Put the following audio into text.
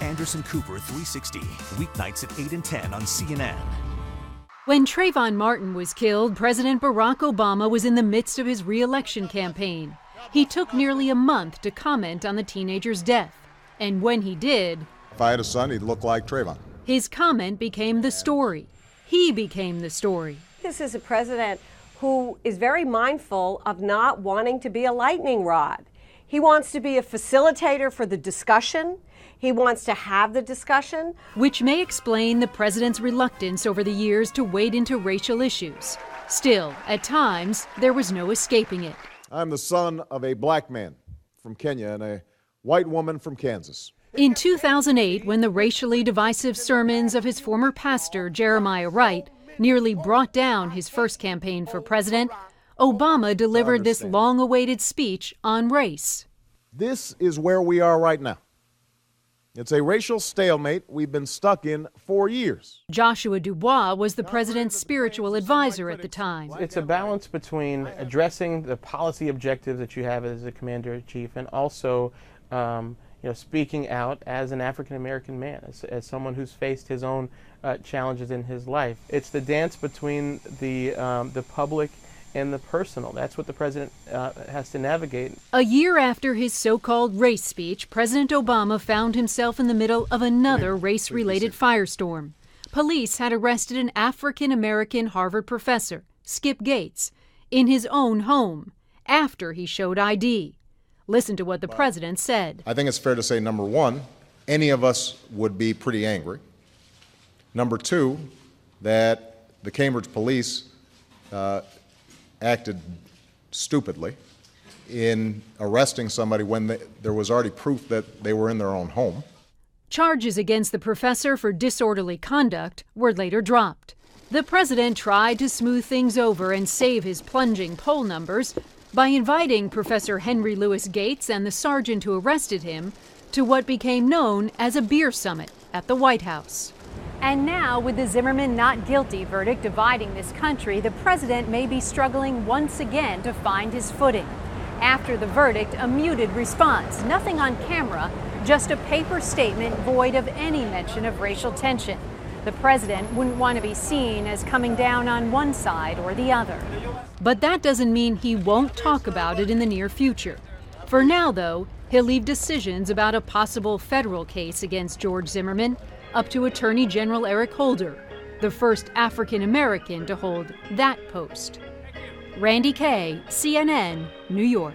Anderson Cooper 360, weeknights at 8 and 10 on CNN. When Trayvon Martin was killed, President Barack Obama was in the midst of his re-election campaign. He took nearly a month to comment on the teenager's death. And when he did, if I had a son, he'd look like Trayvon. His comment became the story. He became the story. This is a president who is very mindful of not wanting to be a lightning rod. He wants to be a facilitator for the discussion. He wants to have the discussion. Which may explain the president's reluctance over the years to wade into racial issues. Still, at times, there was no escaping it. I'm the son of a black man from Kenya and a white woman from Kansas. In 2008, when the racially divisive sermons of his former pastor, Jeremiah Wright, nearly brought down his first campaign for president, Obama delivered this long-awaited speech on race. This is where we are right now. It's a racial stalemate we've been stuck in for years. Joshua Dubois was the president's spiritual advisor at the time. It's a balance between addressing the policy objectives that you have as a commander-in-chief and also speaking out as an African-American man, as someone who's faced his own challenges in his life. It's the dance between the public and the personal. That's what the president has to navigate. A year after his so-called race speech, President Obama found himself in the middle of another race-related firestorm. Police had arrested an African-American Harvard professor, Skip Gates, in his own home after he showed ID. Listen to what the president said. I think it's fair to say, number one, any of us would be pretty angry. Number two, that the Cambridge police acted stupidly in arresting somebody when there was already proof that they were in their own home. Charges against the professor for disorderly conduct were later dropped. The president tried to smooth things over and save his plunging poll numbers by inviting Professor Henry Louis Gates and the sergeant who arrested him to what became known as a beer summit at the White House. And now, with the Zimmerman not guilty verdict dividing this country, the president may be struggling once again to find his footing. After the verdict, a muted response, nothing on camera, just a paper statement void of any mention of racial tension. The president wouldn't want to be seen as coming down on one side or the other. But that doesn't mean he won't talk about it in the near future. For now, though, he'll leave decisions about a possible federal case against George Zimmerman up to Attorney General Eric Holder, the first African American to hold that post. Randy Kay, CNN, New York.